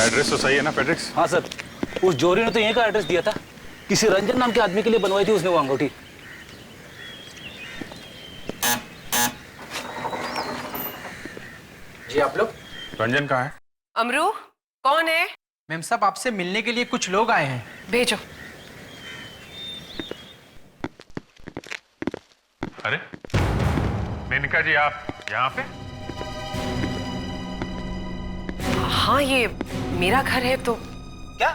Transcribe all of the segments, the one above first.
Address तो सही है ना फेड्रिक्स? हाँ सर, उस जोरी ने तो यहीं का एड्रेस दिया था। किसी रंजन नाम के आदमी के लिए बनवाई थी उसने वो अंगूठी। जी आप लोग? रंजन कहाँ है? अमरू, कौन है? मैम साहब आपसे मिलने के लिए कुछ लोग आए हैं। भेजो। अरे मेनका जी, आप यहाँ पे? हाँ, ये मेरा घर है। तो क्या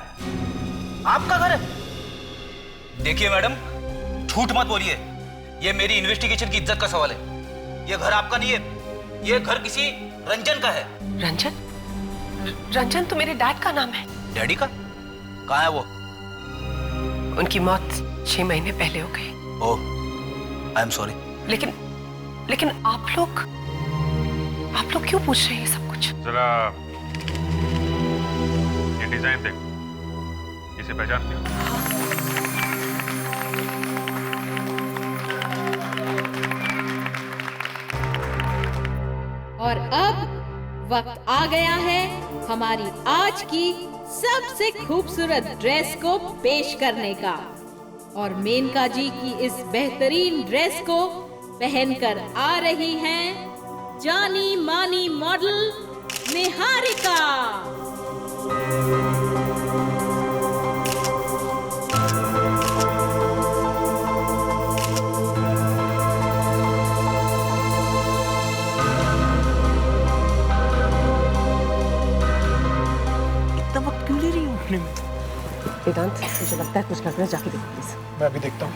आपका घर है? देखिए मैडम, झूठ मत बोलिए। ये मेरी इन्वेस्टिगेशन की इज्जत का सवाल है। ये घर आपका नहीं है, ये घर किसी रंजन का है। रंजन? रंजन तो मेरे डैड का नाम है। डैडी का? कहाँ है वो? उनकी मौत 6 महीने पहले हो गई। ओह, आई एम सॉरी। लेकिन आप लोग क्यों पूछ रहे हैं ये सब कुछ? जरा ये डिजाइन देखो, इसे पहचानते हो? और अब वक्त आ गया है हमारी आज की सबसे खूबसूरत ड्रेस को पेश करने का। और मेनका जी की इस बेहतरीन ड्रेस को पहनकर आ रही हैं जानी मानी मॉडल निहारिका। इतना वक्त क्यों ले रही हूँ उठने में? वेदांत, मुझे लगता है कुछ लग रहा है, जाके देखो प्लीज। मैं अभी देखता हूँ।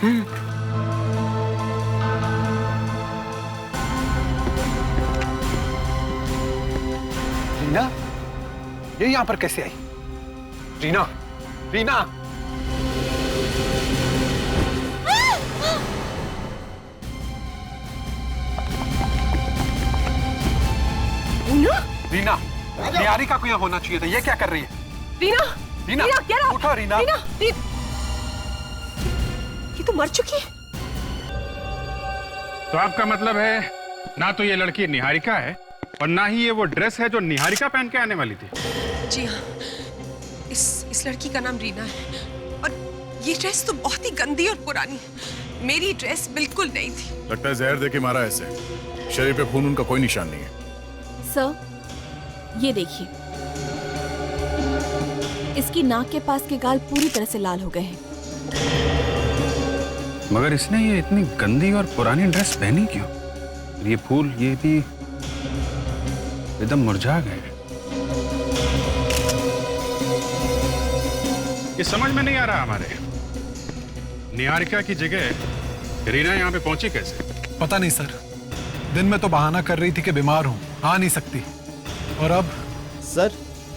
रीना, ये यहाँ पर कैसे आई? रीना, रीना! रीना, निहारिका को यहाँ होना चाहिए था। ये क्या कर रही है? रीना! रीना, क्या? उठो रीना। ये तो मर चुकी है। तो आपका मतलब है ना तो ये लड़की निहारिका है और ना ही ये वो ड्रेस है जो निहारिका पहन के आने वाली थी। जी हाँ, इस लड़की का नाम रीना है और ये ड्रेस तो बहुत ही गंदी और पुरानी है। मेरी ड्रेस बिल्कुल नहीं थी। लगता है जहर देके मारा ऐसे। शरीर पे खून उनका कोई निशान नहीं है। सर, ये देखिए, इसकी नाक के पास के गाल पूरी तरह से लाल हो गए हैं। मगर इसने ये इतनी गंदी और पुरानी ड्रेस पहनी क्यों? ये फूल ये भी एकदम मुरझा गए। ये समझ में नहीं आ रहा हमारे। निहारिका की जगह रीना यहाँ पे पहुंची कैसे? पता नहीं सर, दिन में तो बहाना कर रही थी कि बीमार हूँ, आ नहीं सकती। और अब? सर,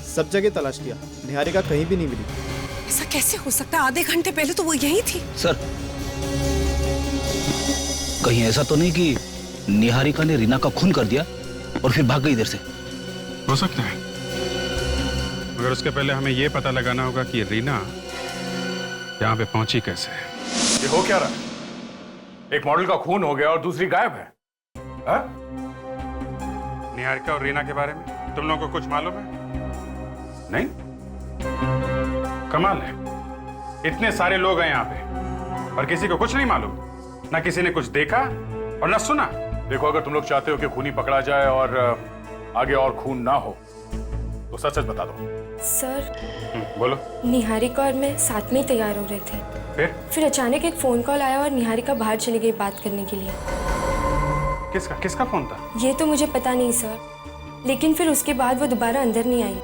सब जगह तलाश किया, निहारिका कहीं भी नहीं मिली। ऐसा कैसे हो सकता है? आधे घंटे पहले तो वो यहीं थी। सर, कहीं ऐसा तो नहीं कि निहारिका ने रीना का खून कर दिया और फिर भाग गई इधर से? हो सकता है, मगर उसके पहले हमें यह पता लगाना होगा कि रीना यहाँ पे पहुंची कैसे। ये हो क्या रहा है? एक मॉडल का खून हो गया और दूसरी गायब है। हा? निहारिका और रीना के बारे में तुम लोगों को कुछ मालूम है? नहीं? कमाल है, इतने सारे लोग हैं यहाँ पे और किसी को कुछ नहीं मालूम। ना किसी ने कुछ देखा और ना सुना। देखो, अगर तुम लोग चाहते हो कि खूनी पकड़ा जाए और आगे और खून ना हो तो सच सच बता दो। सर, बोलो। निहारिका और मैं साथ में ही तैयार हो रहे थे। फिर अचानक एक फोन कॉल आया और निहारिका बाहर चली गई बात करने के लिए। किसका फोन था? ये तो मुझे पता नहीं सर, लेकिन फिर उसके बाद वो दोबारा अंदर नहीं आई।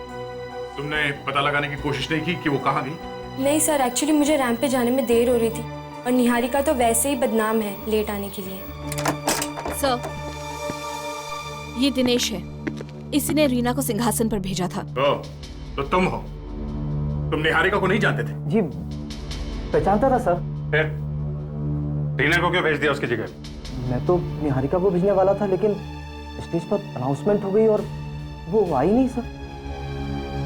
तुमने पता लगाने की कोशिश नहीं की कि वो कहाँ गई? नहीं सर, एक्चुअली मुझे रैंप पे जाने में देर हो रही थी और निहारिका तो वैसे ही बदनाम है लेट आने के लिए। सर, ये दिनेश है, इसी ने रीना को सिंहासन पर भेजा था। तो तुम हो? तुम निहारिका को नहीं जानते थे? जी, पहचानता था सर। फिर रीना को क्यों भेज दिया उसकी जगह? मैं तो निहारिका को भेजने वाला था, लेकिन स्टेज पर अनाउंसमेंट हो गई और वो आई नहीं सर।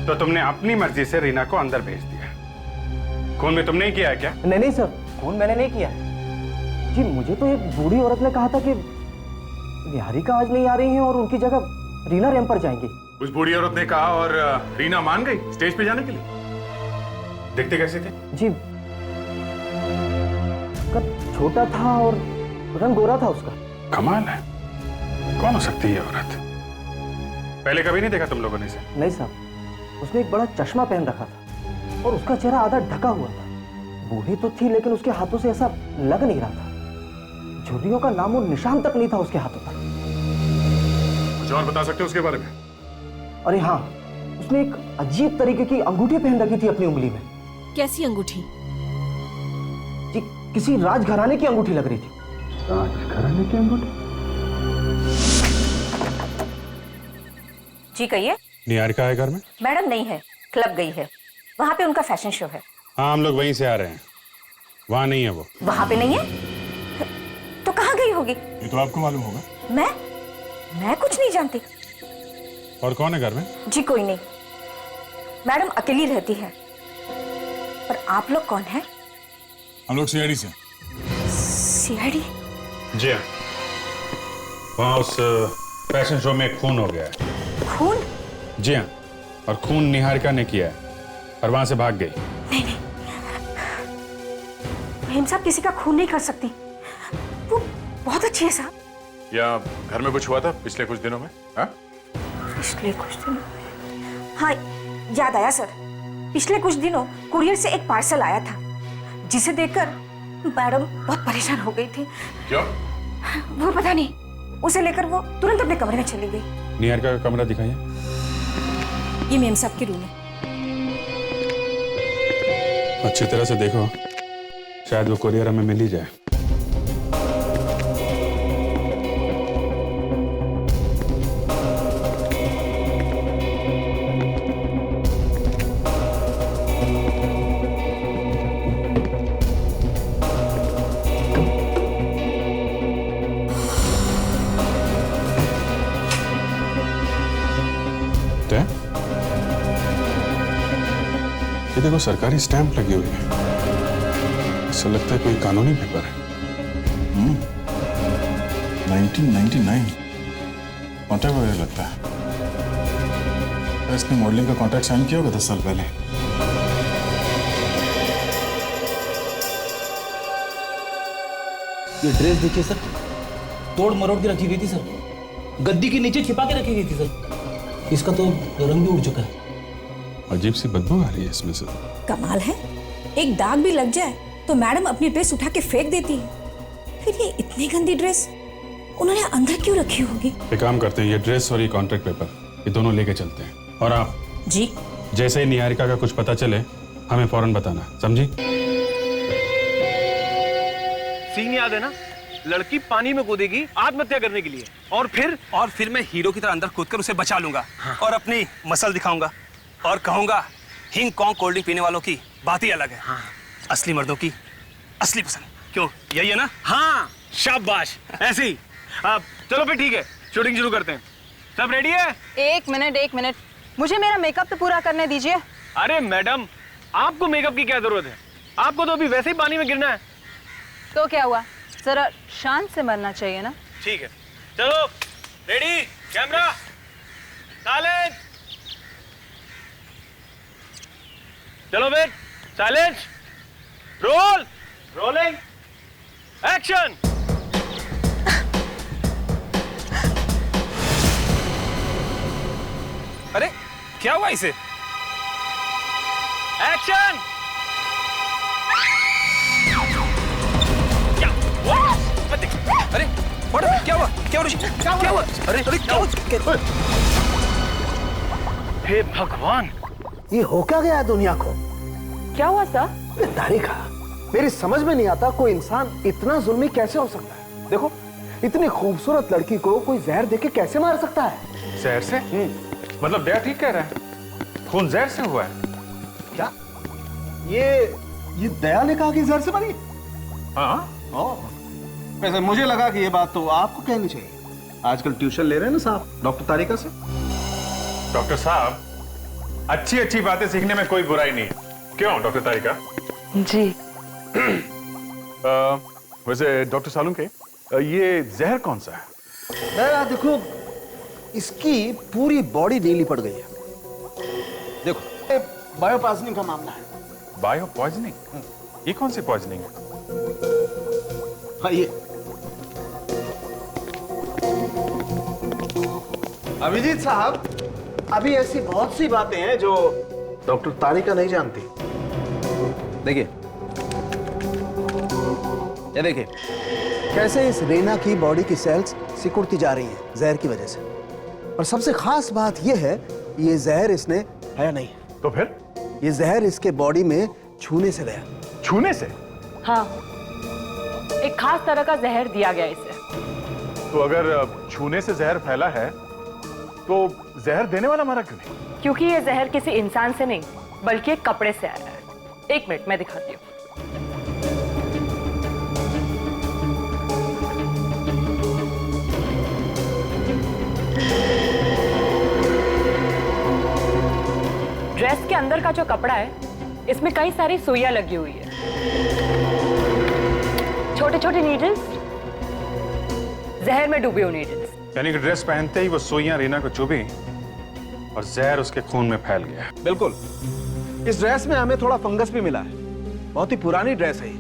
तो तुमने अपनी मर्जी से रीना को अंदर भेज दिया। खून भी तुमने ही किया है क्या? नहीं सर, खून मैंने नहीं किया जी। मुझे तो एक बूढ़ी औरत ने कहा था कि निहारिका आज नहीं आ रही है और उनकी जगह रीना रैंप पर जाएंगी। उस बूढ़ी औरत ने कहा और रीना मान गई स्टेज पे जाने के लिए। दिखते कैसे थे? जी, कद छोटा था और रंग गोरा था उसका। कमाल है, कौन हो सकती है ये औरत? पहले कभी नहीं देखा तुम लोगों ने इसे? नहीं साहब, उसने एक बड़ा चश्मा पहन रखा था और उसका चेहरा आधा ढका हुआ था। बूढ़ी तो थी लेकिन उसके हाथों से ऐसा लग नहीं रहा था। झुर्रियों का नामो निशान तक नहीं था उसके हाथों पर। कुछ और बता सकते हो उसके बारे में? अरे हाँ, उसने एक अजीब तरीके की अंगूठी पहन रखी थी अपनी उंगली में। कैसी अंगूठी? जी, किसी राजघराने की अंगूठी लग रही थी। राजघराने की अंगूठी? जी कहिए। निहारिका है घर में? मैडम नहीं है, क्लब गई है। वहाँ पे उनका फैशन शो है। हाँ, हम लोग वहीं से आ रहे हैं। वहाँ नहीं है वो। वहाँ पे नहीं है? तो कहाँ गई होगी? ये तो आपको मालूम होगा। मैं कुछ नहीं जानती। और कौन है घर में? जी कोई नहीं, मैडम अकेली रहती है। पर आप लोग कौन हैं? हम लोग सीआईडी से। सीआईडी? जी हाँ, वहाँ उस फैशन शो में खून हो गया है। खून? जी हाँ, और खून निहारिका ने किया है और वहां से भाग गई। नहीं, मेम साहब किसी का खून नहीं कर सकती। वो बहुत अच्छी है साहब। या घर में कुछ हुआ था पिछले कुछ दिनों में? हाँ? पिछले कुछ दिनों? हाँ, याद आया सर। पिछले कुछ दिनों कुरियर से एक पार्सल आया था जिसे देखकर मैडम बहुत परेशान हो गई थी। क्यों? वो पता नहीं, उसे लेकर वो तुरंत अपने कमरे में चली गई। निहारिका का कमरा दिखाइए। ये मेम साहब की रूम है। अच्छी तरह से देखो, शायद वो कुरियर हमें मिल ही जाए। ये देखो, सरकारी स्टैंप लगी हुई है। ऐसा लगता है कोई कानूनी पेपर है। 1999 कॉन्ट्रैक्ट वगैरह लगता है। इसने मॉडलिंग का कॉन्ट्रैक्ट साइन किया होगा 10 साल पहले। ये ड्रेस देखिए सर, तोड़ मरोड़ के रखी गई थी सर। गद्दी के नीचे छिपा के रखी गई थी सर। इसका तो रंग भी उड़ चुका है। अजीब सी बदबू आ रही है इसमें से। कमाल है, एक दाग भी लग जाए तो मैडम अपनी ड्रेस उठा के फेंक देती है। फिर ये इतनी गंदी ड्रेस उन्होंने अंदर क्यों रखी होगी? एक काम करते हैं, ये ड्रेस और ये कॉन्ट्रैक्ट पेपर ये दोनों लेके चलते हैं। और आप जी, जैसे ही निहारिका का कुछ पता चले हमें फौरन बताना, समझी? सीन याद है ना? लड़की पानी में कूदेगी आत्महत्या करने के लिए, और फिर मैं हीरो की तरह अंदर कूदकर उसे बचा लूंगा। हाँ। और अपनी मसल दिखाऊंगा और कहूंगा हिंग कॉन्ग कोल्ड ड्रिंक पीने वालों की बात ही अलग है। हाँ। असली मर्दों की असली पसंद। क्यों, यही है ना? हाँ, शाबाश, ऐसे ही। अब चलो फिर ठीक है, शूटिंग शुरू करते हैं। सब रेडी है? एक मिनट, मुझे मेरा मेकअप तो पूरा करने दीजिए। अरे मैडम, आपको मेकअप की क्या जरूरत है? आपको तो अभी वैसे ही पानी में गिरना है। तो क्या हुआ, जरा शांत से मरना चाहिए ना। ठीक है, चलो रेडी, कैमरा, साइलेंस। चलो फिर, साइलेंस, रोल, रोलिंग, एक्शन। अरे क्या हुआ इसे? एक्शन। अरे क्या हुआ? क्या हुआ? क्या हुआ? अरे क्या हुआ? हे भगवान, ये हो क्या गया है दुनिया को? क्या हुआ सर? निहारिका, मेरी समझ में नहीं आता कोई इंसान इतना जुल्मी कैसे हो सकता है। देखो, इतनी खूबसूरत लड़की को कोई जहर देके कैसे मार सकता है? जहर से? मतलब दया ठीक कह रहा है, खून जहर से हुआ है। क्या ये दया ने कहा कि जहर से मरी? हाँ। वैसे मुझे लगा कि ये बात तो आपको कहनी चाहिए। आजकल ट्यूशन ले रहे हैं ना साहब डॉक्टर तारिका से। डॉक्टर साहब, अच्छी अच्छी बातें सीखने में कोई बुराई नहीं। क्यों डॉक्टर तारिका? जी। वैसे डॉक्टर सालुंके, ये जहर कौन सा है? देखो, इसकी पूरी बॉडी नीली पड़ गई है। देखो, ये बायो पॉइजनिंग का मामला है। Bio poisoning? ये कौन सी पॉइजनिंग है? ये अभिजीत साहब, अभी ऐसी बहुत सी बातें हैं जो डॉक्टर तारिका नहीं जानती। देखिए, ये देखिए कैसे इस रीना की बॉडी की सेल्स सिकुड़ती जा रही हैं जहर की वजह से। और सबसे खास बात यह है, ये जहर इसने है नहीं। तो फिर? ये जहर इसके बॉडी में छूने से गया। छूने से? हाँ, एक खास तरह का जहर दिया गया इसे। तो अगर छूने से जहर फैला है तो जहर देने वाला मरा क्यों नहीं? क्योंकि ये जहर किसी इंसान से नहीं बल्कि एक कपड़े से आया है। एक मिनट, मैं दिखाती हूँ। ड्रेस के अंदर का जो कपड़ा है, इसमें कई सारी सुइयां लगी हुई है, छोटे छोटे नीडल्स, जहर में डूबी हुई नीडल्स। यानी कि ड्रेस पहनते ही वो सुइयां रीना को चुभी और जहर उसके खून में फैल गया। बिल्कुल। इस ड्रेस में हमें थोड़ा फंगस भी मिला है। बहुत ही पुरानी ड्रेस है ये,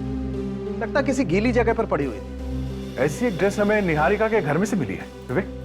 लगता किसी गीली जगह पर पड़ी हुई थी। ऐसी एक ड्रेस हमें निहारिका के घर में से मिली है। विवेक,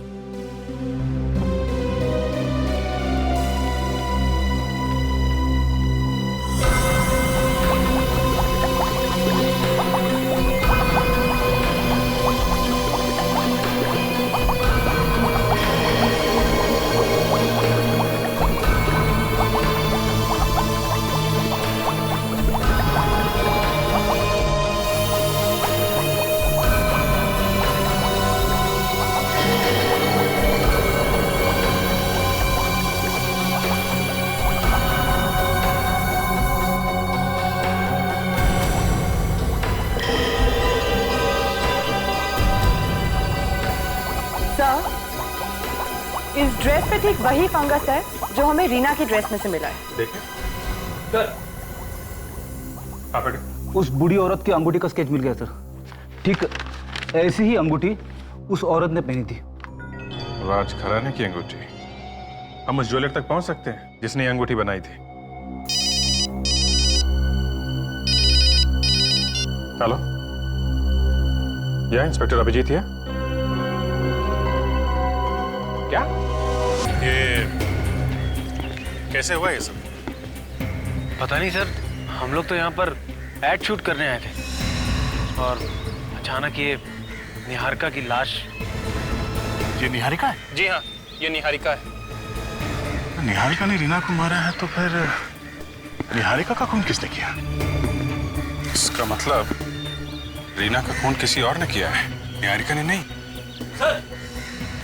इस ड्रेस पे ठीक वही फंगस है जो हमें रीना की ड्रेस में से मिला है। देखिए सर, उस बूढ़ी औरत की अंगूठी का स्केच मिल गया सर। ठीक ऐसी ही अंगूठी उस औरत ने पहनी थी। राज खराने की अंगूठी? हम उस ज्वेलर तक पहुंच सकते हैं जिसने ये अंगूठी बनाई थी। हेलो, यह इंस्पेक्टर अभिजीत है? क्या? ये कैसे हुआ ये सब? पता नहीं सर, हम लोग तो यहाँ पर एड शूट करने आए थे और अचानक ये निहारिका की लाश। ये निहारिका है? जी हाँ, ये निहारिका है। निहारिका ने रीना को मारा है तो फिर निहारिका का खून किसने किया? इसका मतलब रीना का खून किसी और ने किया है, निहारिका ने नहीं। सर,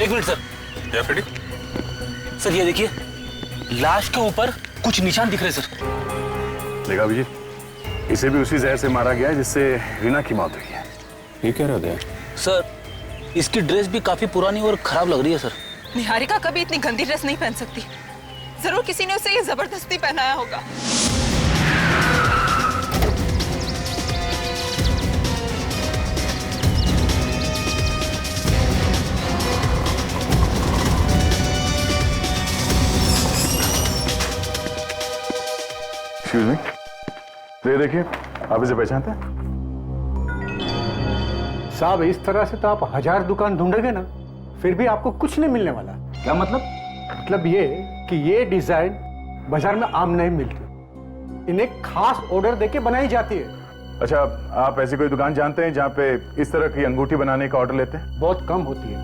एक मिनट सर। या फिर सर, ये देखिए, लाश के ऊपर कुछ निशान दिख रहे सर। देखा अभिजीत, इसे भी उसी जहर से मारा गया है जिससे रीना की मौत हुई है। ये कह रहे थे सर, इसकी ड्रेस भी काफी पुरानी और खराब लग रही है सर। निहारिका कभी इतनी गंदी ड्रेस नहीं पहन सकती। जरूर किसी ने उसे ये जबरदस्ती पहनाया होगा। एक्सक्यूज मी, ये देखिए, आप इसे पहचानते हैं? साहब, इस तरह से तो आप 1000 दुकान ढूंढोगे ना, फिर भी आपको कुछ नहीं मिलने वाला। क्या मतलब? मतलब ये कि ये डिजाइन बाजार में आम नहीं मिलती, इन्हें खास ऑर्डर देके बनाई जाती है। अच्छा, आप ऐसी कोई दुकान जानते हैं जहाँ पे इस तरह की अंगूठी बनाने का ऑर्डर लेते हैं? बहुत कम होती है,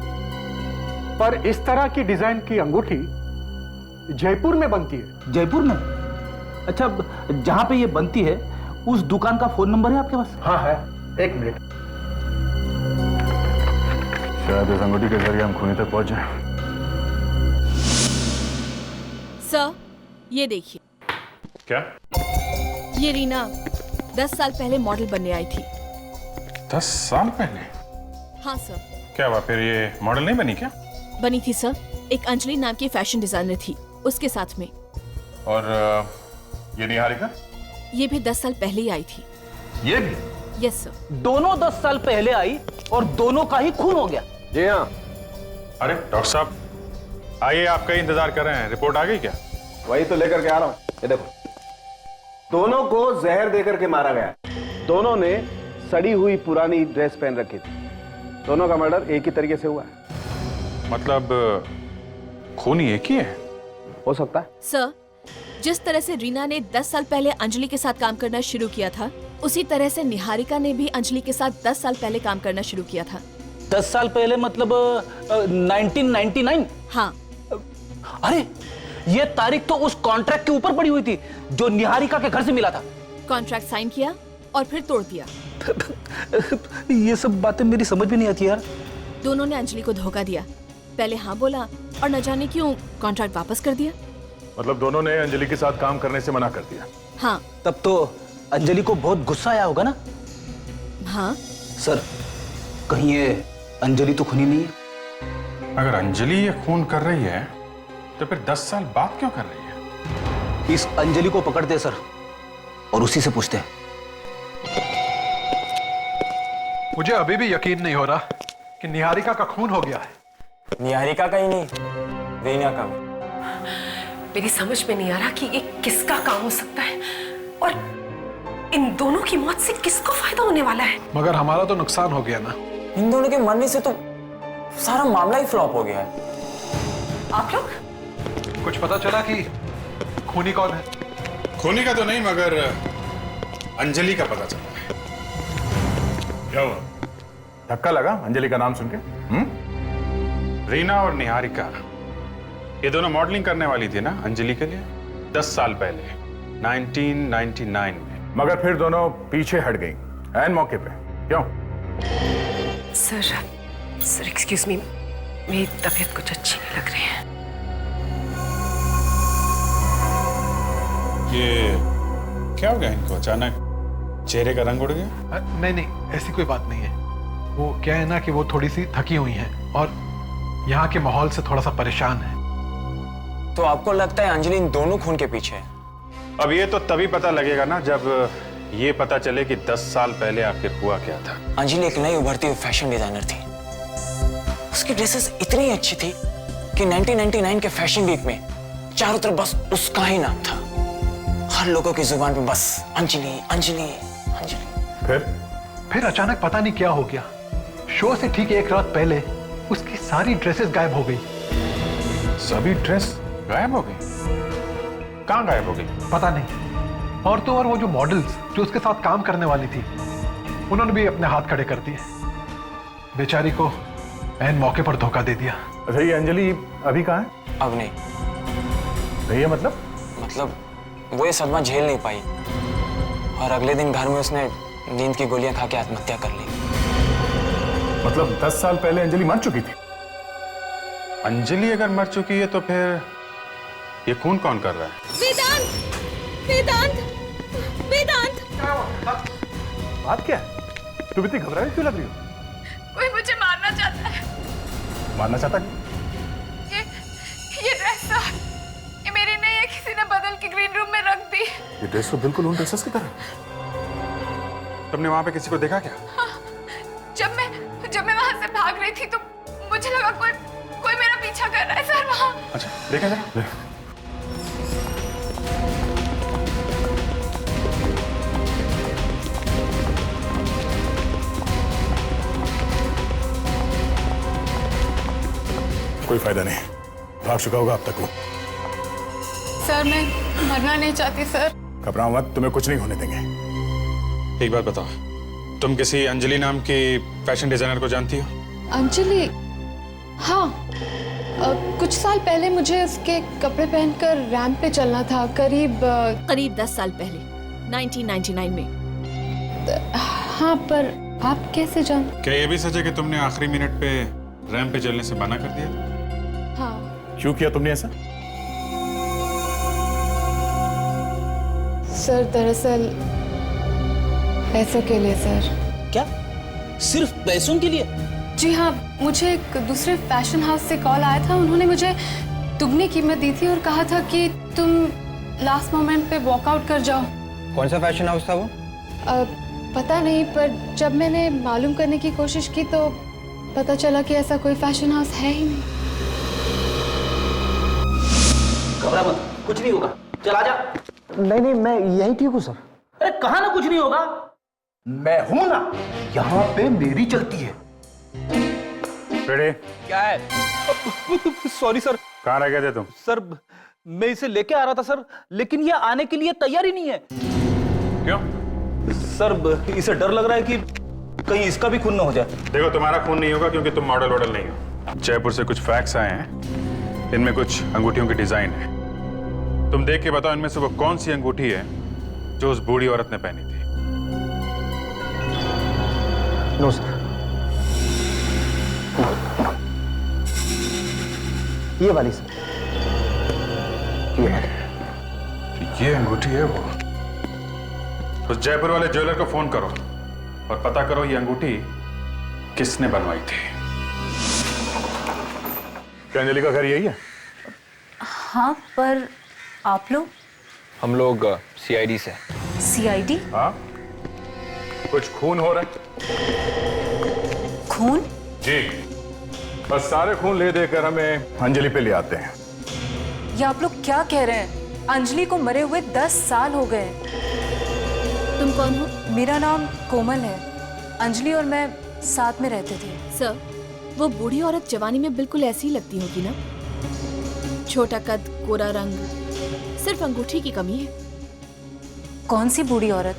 पर इस तरह की डिजाइन की अंगूठी जयपुर में बनती है। जयपुर में? अच्छा, जहाँ पे ये बनती है उस दुकान का फोन नंबर है आपके पास? हाँ है, एक मिनट। शायद इस अंगूठी के जरिए हम खूनी तक पहुंच जाएं। सर, ये देखिए। क्या? ये रीना 10 साल पहले मॉडल बनने आई थी। 10 साल पहले? हाँ सर। क्या हुआ फिर, ये मॉडल नहीं बनी क्या? बनी थी सर, एक अंजलि नाम की फैशन डिजाइनर थी उसके साथ में। और ये निहारिका? ये भी 10 साल पहले ही आई थी। ये भी? Yes sir. दोनों 10 साल पहले आई और दोनों का ही खून हो गया। जी हाँ। अरे डॉक्टर साहब, आइए, आपका ही इंतजार कर रहे हैं। रिपोर्ट आ गई क्या? वही तो लेकर के आ रहा हूं। ये देखो, दोनों को जहर देकर के मारा गया। दोनों ने सड़ी हुई पुरानी ड्रेस पहन रखी थी। दोनों का मर्डर एक ही तरीके से हुआ है। मतलब खूनी एक ही है? हो सकता है। सर, जिस तरह से रीना ने 10 साल पहले अंजलि के साथ काम करना शुरू किया था, उसी तरह से निहारिका ने भी अंजलि के साथ 10 साल पहले काम करना शुरू किया था। 10 साल पहले मतलब 1999? हाँ। अरे, ये तारीख तो उस कॉन्ट्रैक्ट के ऊपर पड़ी हुई थी जो निहारिका के घर से मिला था। कॉन्ट्रैक्ट साइन किया और फिर तोड़ दिया। ये सब बातें मेरी समझ में नहीं आती यार। दोनों ने अंजलि को धोखा दिया। पहले हाँ बोला और न जाने क्यों कॉन्ट्रैक्ट वापस कर दिया। मतलब दोनों ने अंजलि के साथ काम करने से मना कर दिया? हाँ। तब तो अंजलि को बहुत गुस्सा आया होगा ना? हाँ। सर, कहीं ये अंजलि तो खूनी नहीं है? अगर अंजलि ये खून कर रही है तो फिर 10 साल बाद क्यों कर रही है? इस अंजलि को पकड़ते सर और उसी से पूछते हैं। मुझे अभी भी यकीन नहीं हो रहा कि निहारिका का खून हो गया है। निहारिका का ही नहीं, रीना का भी। मेरी समझ में नहीं आ रहा कि ये किसका काम हो सकता है और इन दोनों की मौत से किसको फायदा होने वाला है। मगर हमारा तो नुकसान हो गया ना। इन दोनों के मरने से तो सारा मामला ही फ्लॉप हो गया है। आप लोग कुछ पता चला कि खूनी कौन है? खूनी का तो नहीं, मगर अंजलि का पता चला है। क्या हुआ? धक्का लगा अंजलि का नाम सुन के? रीना और निहारिका ये दोनों मॉडलिंग करने वाली थी ना अंजलि के लिए 10 साल पहले 1999 में। मगर फिर दोनों पीछे हट गई ऐन मौके पे। क्यों? सर एक्सक्यूज मी, मेरी तबीयत कुछ अच्छी नहीं लग रही है। ये क्या हो गया इनको? अचानक चेहरे का रंग उड़ गया? नहीं, ऐसी कोई बात नहीं है। वो क्या है ना कि वो थोड़ी सी थकी हुई हैं और यहाँ के माहौल से थोड़ा सा परेशान है। तो आपको लगता है अंजलि इन दोनों खून के पीछे है? अब ये तो तभी पता लगेगा ना जब ये पता चले कि 10 साल पहले आखिर हुआ क्या था। अंजलि एक नई उभरती हुई फैशन डिजाइनर थी। उसकी ड्रेसेस इतनी अच्छी थी कि 1999 के फैशन वीक में चारों तरफ बस उसका ही नाम था। हर लोगों की जुबान पे बस अंजलि अंजलि अंजलि। फिर अचानक पता नहीं क्या हो गया। शो से ठीक एक रात पहले उसकी सारी ड्रेसेस गायब हो गई। सभी ड्रेस गायब हो गई? कहाँ गायब हो गई? पता नहीं। और तो और वो जो मॉडल्स जो उसके साथ काम करने वाली थी उन्होंने भी अपने हाथ खड़े कर दिए। बेचारी को ऐन मौके पर धोखा दे दिया। अच्छा, ये अंजलि अभी कहाँ है? अब नहीं। नहीं है मतलब वो ये सदमा झेल नहीं पाई और अगले दिन घर में उसने नींद की गोलियां खा के आत्महत्या कर ली। मतलब 10 साल पहले अंजलि मर चुकी थी? अंजलि अगर मर चुकी है तो फिर ये खून कौन कर रहा है? वेदांत! बात क्या है? तुम इतनी घबराई क्यों लग रही हो? कोई मुझे मारना चाहता है। मारना चाहता है? ये ड्रेस ये मेरी नहीं है, किसी ने बदल के ग्रीन रूम में रख दी। ये ड्रेस तो बिल्कुल उन ड्रेसेस की तरह। तुमने वहां पे किसी को देखा क्या? हाँ, जब मैं वहां से भाग रही थी तो मुझे लगा कोई मेरा पीछा कर रहा है सर वहां। अच्छा, देखा जरा। कोई फायदा नहीं, भाग चुका होगा अब तक वो। सर मैं मरना नहीं चाहती सर। घबराओ मत, तुम्हें कुछ नहीं होने देंगे। एक बात बताओ, तुम किसी अंजलि नाम की फैशन डिजाइनर को जानती हो? अंजलि? हाँ, कुछ साल पहले मुझे उसके कपड़े पहनकर रैंप पे चलना था। करीब 10 साल पहले 1999 में। हाँ, पर आप कैसे जान? क्या ये भी सच है कि तुमने आखिरी मिनट पे रैंप पे चलने से मना कर दिया? हाँ। क्यों किया तुमने ऐसा? सर दरअसल पैसों के लिए सर। क्या? सिर्फ पैसों के लिए? जी हाँ, मुझे एक दूसरे फैशन हाउस से कॉल आया था। उन्होंने मुझे दुगनी कीमत दी थी और कहा था कि तुम लास्ट मोमेंट पे वॉकआउट कर जाओ। कौन सा फैशन हाउस था वो? पता नहीं, पर जब मैंने मालूम करने की कोशिश की तो पता चला कि ऐसा कोई फैशन हाउस है ही नहीं। घबरा मत, कुछ नहीं होगा। चल आजा। नहीं नहीं, मैं यही ठीक हूँ सर। अरे कहा ना कुछ नहीं होगा। मैं हूं ना, यहाँ पे मेरी चलती है। रेडी? क्या है? Sorry sir. कहाँ रह गए थे तुम? सर मैं इसे लेके आ रहा था सर, लेकिन ये आने के लिए तैयार ही नहीं है। क्यों? सर इसे डर लग रहा है कि कहीं इसका भी खून ना हो जाए। देखो, तुम्हारा खून नहीं होगा क्योंकि तुम मॉडल वॉडल नहीं हो। जयपुर से कुछ फैक्स आए हैं, इनमें कुछ अंगूठियों की डिजाइन है। तुम देख के बताओ इनमें से वो कौन सी अंगूठी है जो उस बूढ़ी औरत ने पहनी थी। नो सर, ये वाली सर, ये वाली। ये अंगूठी है वो। उस जयपुर वाले ज्वेलर को फोन करो और पता करो ये अंगूठी किसने बनवाई थी। क्या अंजलि का घर यही है? हाँ, पर आप लोग? हम लोग सीआईडी से। सीआईडी? हाँ, कुछ खून हो रहा है। खून? जी, बस सारे खून ले देकर हमें अंजलि पे ले आते हैं। ये आप लोग क्या कह रहे हैं? अंजलि को मरे हुए 10 साल हो गए। तुम कौन हो? मेरा नाम कोमल है। अंजलि और मैं साथ में रहते थे। सर, वो बूढ़ी औरत जवानी में बिल्कुल ऐसी ही लगती होगी ना? छोटा कद, गोरा रंग, सिर्फ अंगूठी की कमी है। कौन सी बूढ़ी औरत?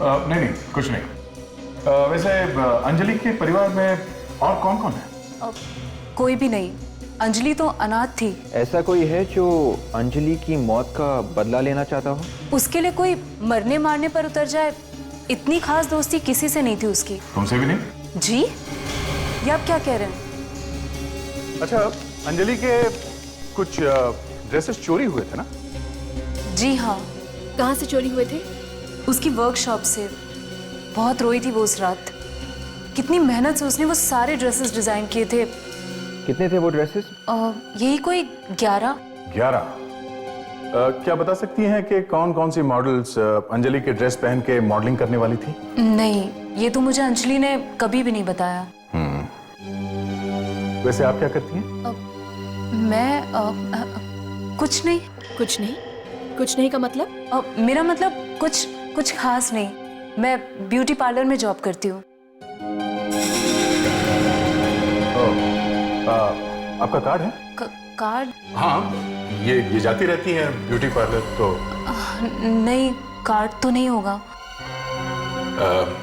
नहीं नहीं, कुछ नहीं। वैसे अंजलि के परिवार में और कौन कौन है? कोई भी नहीं। अंजलि तो अनाथ थी। ऐसा कोई है जो अंजलि की मौत का बदला लेना चाहता हो? उसके लिए कोई मरने मारने पर उतर जाए, इतनी खास दोस्ती किसी से नहीं थी उसकी। तुमसे भी नहीं? जी? ये आप क्या कह रहे हैं? अच्छा, अंजलि के कुछ ड्रेसेस चोरी हुए थे ना? जी हाँ। कहाँ से चोरी हुए थे? उसकी वर्कशॉप से। बहुत रोई थी वो उस रात। कितनी मेहनत से उसने वो सारे ड्रेसेस डिजाइन किए थे। कितने थे वो ड्रेसेस? यही कोई 11। 11? क्या बता सकती हैं कि कौन कौन सी मॉडल्स अंजलि के ड्रेस पहन के मॉडलिंग करने वाली थी? नहीं, ये तो मुझे अंजलि ने कभी भी नहीं बताया। वैसे आप क्या करती हैं? मैं कुछ नहीं। कुछ नहीं? कुछ नहीं का मतलब? मेरा मतलब कुछ खास नहीं। मैं ब्यूटी पार्लर में जॉब करती हूँ। आपका कार्ड है? कार्ड? हाँ, ये जाती रहती हैं ब्यूटी पार्लर तो। नहीं, कार्ड तो नहीं होगा।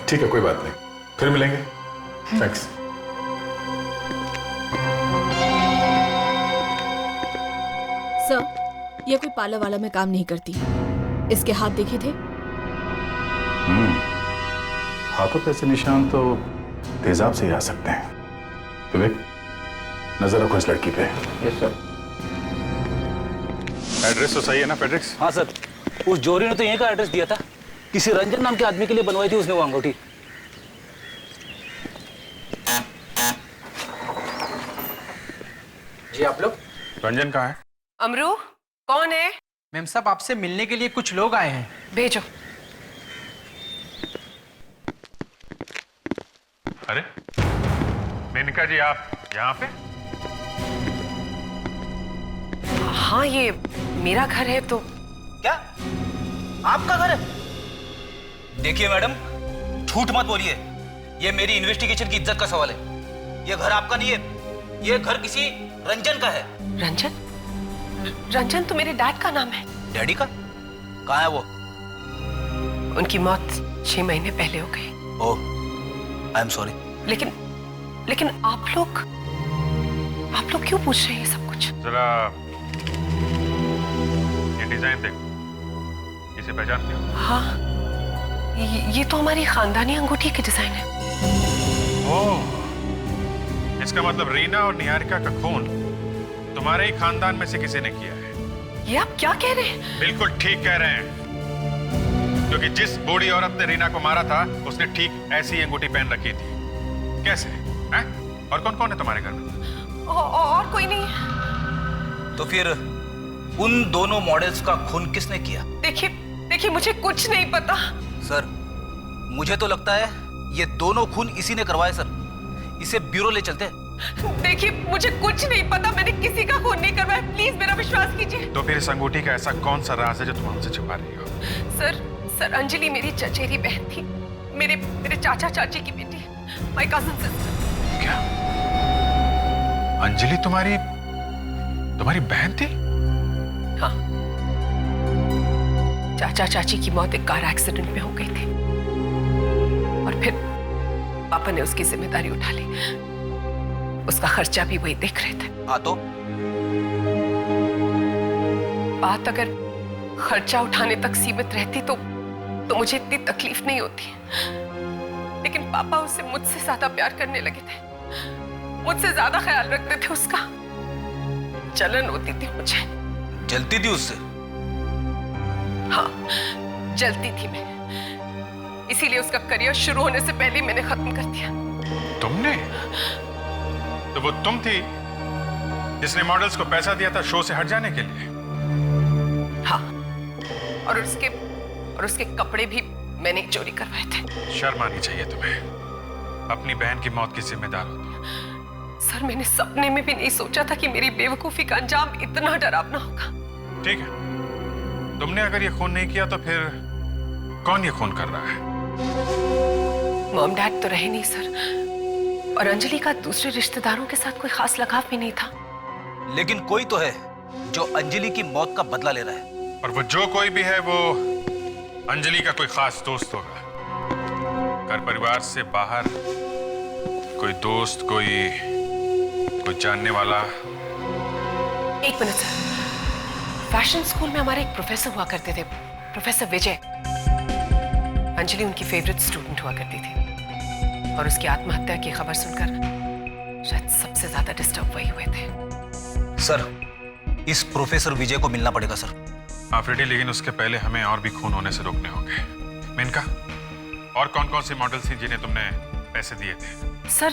ठीक है, कोई बात नहीं, फिर मिलेंगे। थैंक्स। सर, ये कोई पार्लर वाला में काम नहीं करती। इसके हाथ देखे थे? हाथों पे ऐसे निशान तो तेजाब से ही आ सकते हैं। तो देख, नजर रखो इस लड़की पे। Yes sir. एड्रेस तो सही है ना फेड्रिक्स? हाँ सर, उस जोरी ने तो यहीं का एड्रेस दिया था। किसी रंजन नाम के आदमी के लिए बनवाई थी उसने वो अंगूठी। जी आप लोग? रंजन कहाँ है? अमरू, कौन है? मैम साहब, आपसे मिलने के लिए कुछ लोग आए हैं। भेजो। अरे मेनका जी, आप यहाँ पे? हाँ, ये मेरा घर है। तो क्या आपका घर है? देखिए मैडम, झूठ मत बोलिए। ये मेरी इन्वेस्टिगेशन की इज्जत का सवाल है। ये घर आपका नहीं है, ये घर किसी रंजन का है। रंजन? रंजन तो मेरे डैड का नाम है। डैडी का? कहाँ है वो? उनकी मौत 6 महीने पहले हो गई। ओह, आई एम सॉरी। लेकिन आप लोग क्यों पूछ रहे हैं ये सब कुछ? जरा ये डिजाइन देखो, इसे पहचानते हो? हाँ, ये तो हमारी खानदानी अंगूठी की डिजाइन है। ओह, इसका मतलब रीना और निहारिका का खून तुम्हारे ही खानदान में से किसी ने किया है। ये आप क्या कह रहे हैं? बिल्कुल ठीक कह रहे हैं, क्योंकि जिस बूढ़ी औरत ने रीना को मारा था उसने ठीक ऐसी अंगूठी पहन रखी थी। कैसे हैं? और कौन कौन है तुम्हारे घर में? और कोई नहीं। तो फिर उन दोनों मॉडल्स का खून किसने किया? देखिए मुझे कुछ नहीं पता। सर, मुझे तो लगता है ये दोनों खून इसी ने करवाए सर। इसे ब्यूरो ले चलते, देखिए मुझे कुछ नहीं पता, मैंने किसी का खून नहीं करवाया, प्लीज मेरा विश्वास कीजिए। तो फिर इस अंगूठी का ऐसा कौन सा राज है जो तुम हमसे छुपा रही हो? सर अंजलि मेरी चचेरी बहन थी, मेरे चाचा चाची की बेटी, माय कजिन सिस्टर। क्या अंजलि तुम्हारी बहन थी? हाँ, चाचा चाची की मौत एक कार एक्सीडेंट में हो गई थी और फिर पापा ने उसकी जिम्मेदारी उठा ली। उसका खर्चा भी वही देख रहे थे। हाँ तो बात अगर खर्चा उठाने तक सीमित रहती तो मुझे इतनी तकलीफ नहीं होती, लेकिन पापा उससे मुझसे ज्यादा प्यार करने लगे थे, मुझसे ज्यादा ख्याल रखते थे। उसका जलन होती थी मुझे। जलती थी उससे? हाँ, जलती थी मैं, इसीलिए उसका करियर शुरू होने से पहले मैंने खत्म कर दिया। तुमने? तो वो तुम थी जिसने मॉडल्स को पैसा दिया था शो से हट जाने के लिए? हाँ, और उसके कपड़े भी मैंने चोरी करवाए थे। शर्म आनी चाहिए तुम्हें, अपनी बहन की मौत की जिम्मेदार होती। सर मैंने सपने में भी नहीं सोचा था कि मेरी बेवकूफी का अंजाम इतना डरावना होगा। ठीक है, तुमने अगर ये खून नहीं किया तो फिर कौन ये खून कर रहा है? मॉम डैड तो रहे नहीं सर, और अंजलि का दूसरे रिश्तेदारों के साथ कोई खास लगाव भी नहीं था। लेकिन कोई तो है जो अंजलि की मौत का बदला ले रहा है। और वो जो कोई भी है वो अंजलि का कोई खास दोस्त होगा। घर परिवार से बाहर कोई दोस्त, कोई जानने वाला। एक मिनट सर, फैशन स्कूल में हमारे एक प्रोफेसर हुआ करते थे, प्रोफेसर विजय। अंजलि उनकी फेवरेट स्टूडेंट हुआ करती थी और उसकी आत्महत्या की खबर सुनकर शायद सबसे ज्यादा डिस्टर्ब वही हुए थे। सर इस प्रोफेसर विजय को मिलना पड़ेगा सर। हाँ फ्रेडी, लेकिन उसके पहले हमें और भी खून होने से रोकने होंगे। मेनका, और कौन कौन सी मॉडल्स थी जिन्हें तुमने पैसे दिए थे? सर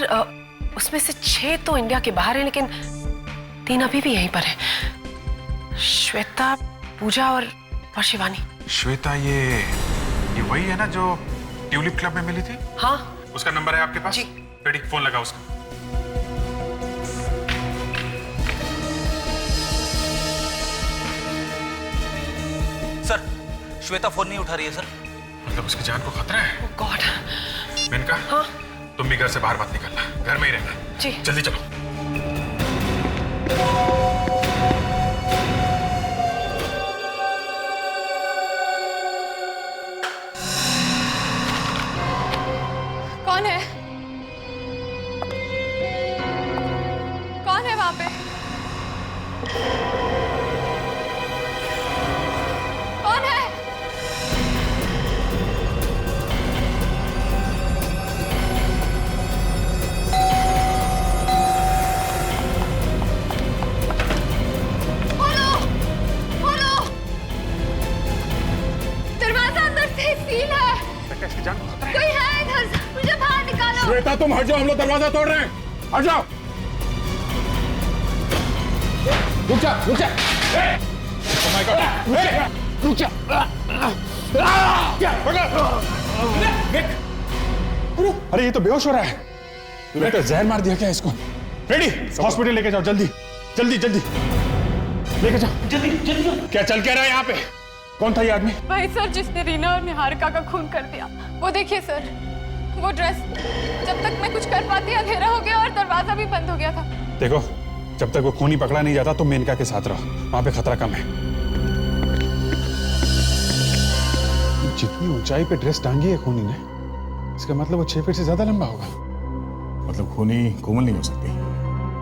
उसमें से 6 तो इंडिया के बाहर हैं, लेकिन 3 अभी भी यहीं पर हैं। श्वेता, पूजा और शिवानी। श्वेता ये वही है ना जो ट्यूलिप क्लब में मिली थी? हाँ। उसका नंबर है आपके पास? जी। फ्रेडी फोन लगा उसका। सर श्वेता फोन नहीं उठा रही है सर। मतलब उसकी जान को खतरा है? Oh God। मेनका, हाँ? तुम भी घर से बाहर मत निकलना, घर में ही रहना। जी। जल्दी चलो। कौन है? कौन है वहां पे? कौन है? खोलो! खोलो! दरवाजा अंदर से सील है। इसकी जान को खतरा है। कोई है इधर, मुझे बाहर निकालो। श्वेता तुम हट जाओ, हम लोग दरवाजा तोड़ रहे हैं। हट जाओ। रुक जा, रुक जा। Oh my God। रुक जा। अरे ये तो बेहोश हो रहा है। बेटा जहर मार दिया क्या इसको? रेडी, हॉस्पिटल लेके जाओ जल्दी जल्दी जल्दी लेके जाओ जल्दी जल्दी। क्या चल क्या रहा है यहाँ पे? कौन था ये आदमी? भाई सर जिसने रीना और निहारिका का खून कर दिया। वो देखिए सर, वो ड्रेस, जब तक मैं कुछ कर पाती अंधेरा हो गया और दरवाजा भी बंद हो गया था। देखो, जब तक वो खूनी पकड़ा नहीं जाता तो मेनका के साथ रहो, वहां पे खतरा कम है। जितनी ऊंचाई पे ड्रेस टांगी है खूनी ने, इसका मतलब वो 6 फीट से ज्यादा लंबा होगा। मतलब खूनी कोमल नहीं हो सकती,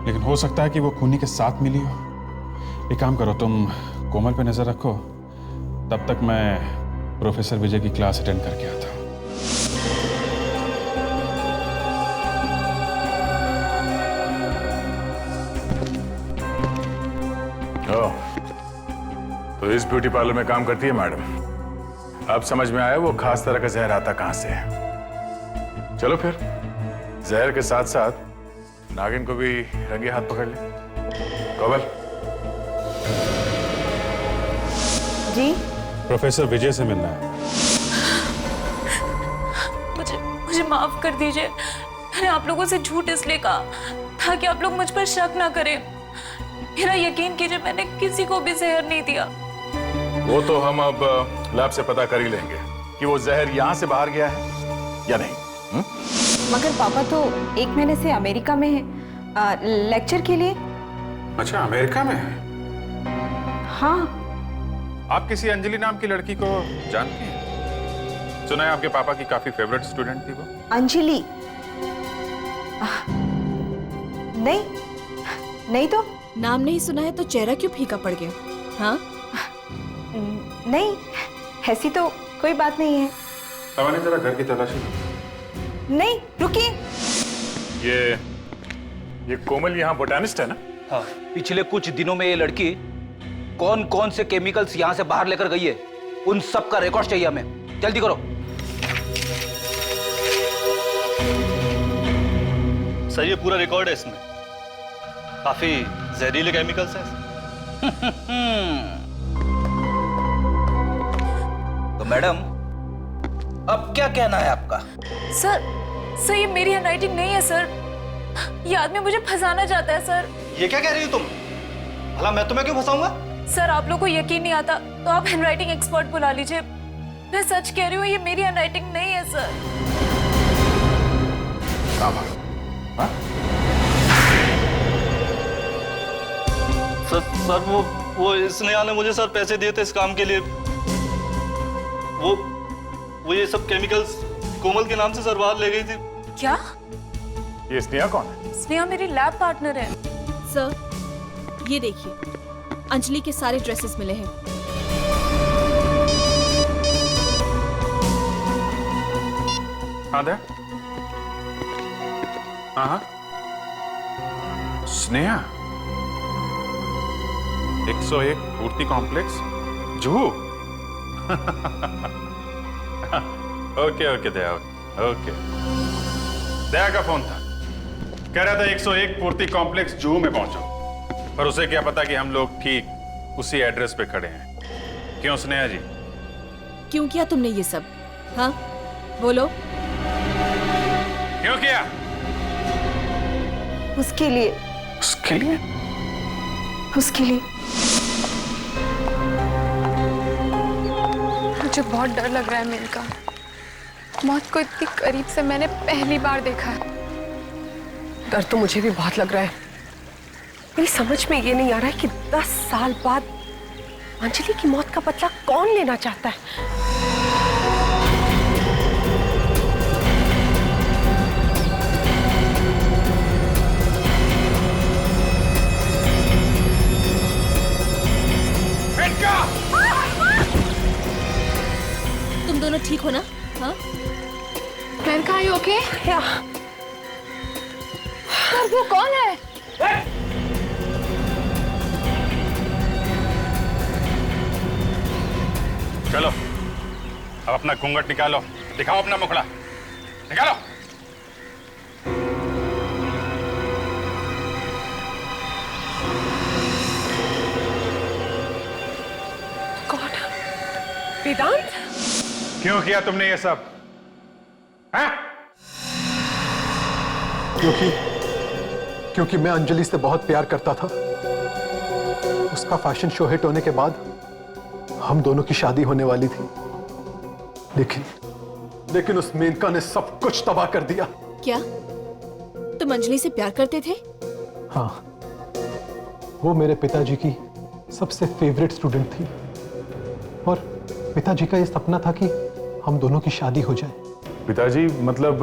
लेकिन हो सकता है कि वो खूनी के साथ मिली हो। एक काम करो, तुम कोमल पे नजर रखो, तब तक मैं प्रोफेसर विजय की क्लास अटेंड करके आता हूँ। तो इस ब्यूटी पार्लर में काम करती है मैडम। अब समझ में आया वो खास तरह का जहर आता कहां से है। चलो फिर जहर के साथ साथ नागिन को भी रंगे हाथ पकड़ ले। कोमल जी, प्रोफेसर विजय से मिलना है। मुझे माफ कर दीजिए। मैंने आप लोगों से झूठ इसलिए कहा ताकि आप लोग मुझ पर शक ना करें। मेरा यकीन कीजिए, मैंने किसी को भी जहर नहीं दिया। वो तो हम अब लैब से पता कर ही लेंगे कि वो जहर यहाँ से बाहर गया है या नहीं। मगर पापा तो 1 महीने से अमेरिका में है लेक्चर के लिए। अच्छा, अमेरिका में है? हाँ। आप किसी अंजलि नाम की लड़की को जानती हैं? सुना है आपके पापा की काफी फेवरेट स्टूडेंट थी वो। अंजलि? नहीं तो। नाम नहीं सुना है तो चेहरा क्यों फीका पड़ गया? हाँ? नहीं, ऐसी तो कोई बात नहीं है। तवानी जरा घर की तलाशी लो। नहीं, रुकिए। ये कोमल यहाँ बोटानिस्ट है ना? हाँ, पिछले कुछ दिनों में ये लड़की कौन कौन से केमिकल्स यहाँ से बाहर लेकर गई है, उन सब का रिकॉर्ड चाहिए हमें। जल्दी करो। सर, ये पूरा रिकॉर्ड है, इसमें काफी जहरीले केमिकल्स हैं। तो मैडम, अब क्या कहना है आपका? सर ये मेरी हैंडराइटिंग नहीं है सर। ये आदमी मुझे फंसाना चाहता है सर। ये क्या कह रही हो तुम? भला मैं तुम्हें क्यों फंसाऊंगा? सर, आप लोगों को यकीन नहीं आता तो आप हैंडराइटिंग एक्सपर्ट बुला लीजिए। मैं सच कह रही हूँ, ये मेरी हैंडराइटिंग नहीं है सर। सर वो स्नेहा ने मुझे सर पैसे दिए थे इस काम के लिए। वो ये सब केमिकल्स कोमल के नाम से सर बाहर ले गई थी। क्या? ये स्नेहा कौन है? स्नेहा मेरी लैब पार्टनर है। सर, ये देखिए, अंजलि के सारे ड्रेसेस मिले हैं। हाँ दे। हाँ, स्नेहा 101 पूर्ति कॉम्प्लेक्स जुहू। ओके दया, ओके। दया का फोन था, कह रहा था 101 पूर्ति कॉम्प्लेक्स जुहू में पहुंचो, पर उसे क्या पता कि हम लोग ठीक उसी एड्रेस पे खड़े हैं। क्यों स्नेहा जी? क्यों किया तुमने ये सब? हाँ, बोलो। क्यों किया? उसके लिए। उसके लिए? मुझे बहुत डर लग रहा है मेनका। मौत को इतनी करीब से मैंने पहली बार देखा है। डर तो मुझे भी बहुत लग रहा है। मेरी समझ में ये नहीं आ रहा है कि 10 साल बाद अंजलि की मौत का बदला कौन लेना चाहता है। तुम दोनों ठीक हो ना? हाँ? Menaka, are you okay? Sir, वो कौन है? चलो, अब अपना घूंघट निकालो, दिखाओ अपना मुखड़ा, निकालो। गॉड, वेदांत? क्यों किया तुमने ये सब? हैं? क्योंकि मैं अंजलि से बहुत प्यार करता था। उसका फैशन शो हिट होने के बाद हम दोनों की शादी होने वाली थी, लेकिन उस मेनका ने सब कुछ तबाह कर दिया। क्या तुम अंजलि से प्यार करते थे? हाँ, वो मेरे पिताजी की सबसे फेवरेट स्टूडेंट थी और पिताजी का ये सपना था कि हम दोनों की शादी हो जाए। पिताजी मतलब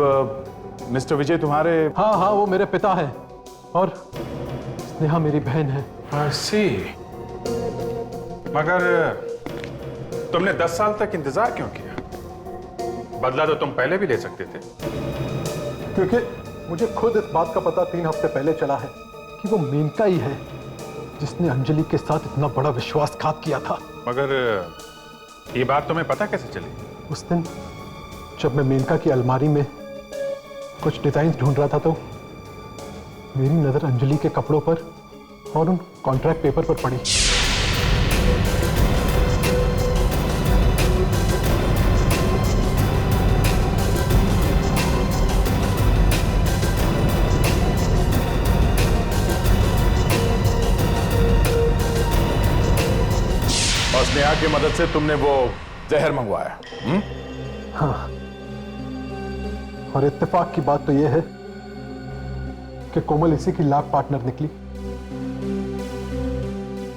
मिस्टर विजय तुम्हारे? हाँ, वो मेरे पिता हैं और स्नेहा मेरी बहन है। सी, मगर तुमने 10 साल तक इंतजार क्यों किया? बदला तो तुम पहले भी ले सकते थे। क्योंकि मुझे खुद इस बात का पता 3 हफ्ते पहले चला है कि वो मेनका ही है जिसने अंजलि के साथ इतना बड़ा विश्वासघात किया था। मगर ये बात तुम्हें पता कैसे चली? उस दिन जब मैं मेनका की अलमारी में कुछ डिजाइन ढूंढ रहा था तो मेरी नजर अंजलि के कपड़ों पर और उन कॉन्ट्रैक्ट पेपर पर पड़ी। की मदद से तुमने वो जहर मंगवाया। हाँ, और इत्तेफाक की बात तो यह है कि कोमल इसी की लैब पार्टनर निकली।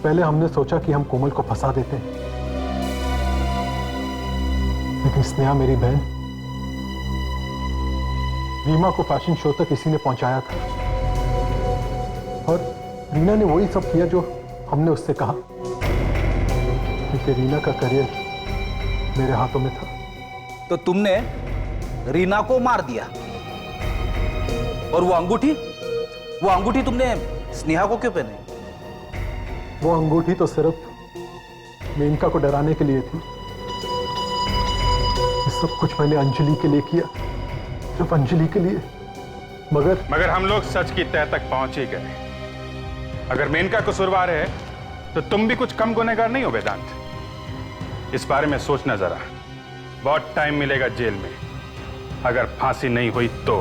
पहले हमने सोचा कि हम कोमल को फंसा देते हैं, लेकिन स्नेहा मेरी बहन रीमा को फैशन शो तक इसी ने पहुंचाया था, और रीना ने वही सब किया जो हमने उससे कहा, क्योंकि रीना का करियर मेरे हाथों में था। तो तुमने रीना को मार दिया, और वो अंगूठी तुमने स्नेहा को क्यों पहनाई? वो अंगूठी तो सिर्फ मेनका को डराने के लिए थी। ये सब कुछ मैंने अंजलि के लिए किया, सिर्फ अंजलि के लिए। मगर हम लोग सच की तह तक पहुंच ही गए। अगर मेनका कसूरवार है तो तुम भी कुछ कम गुनहगार नहीं हो वेदांत। इस बारे में सोचना जरा। बहुत टाइम मिलेगा जेल में, अगर फांसी नहीं हुई तो।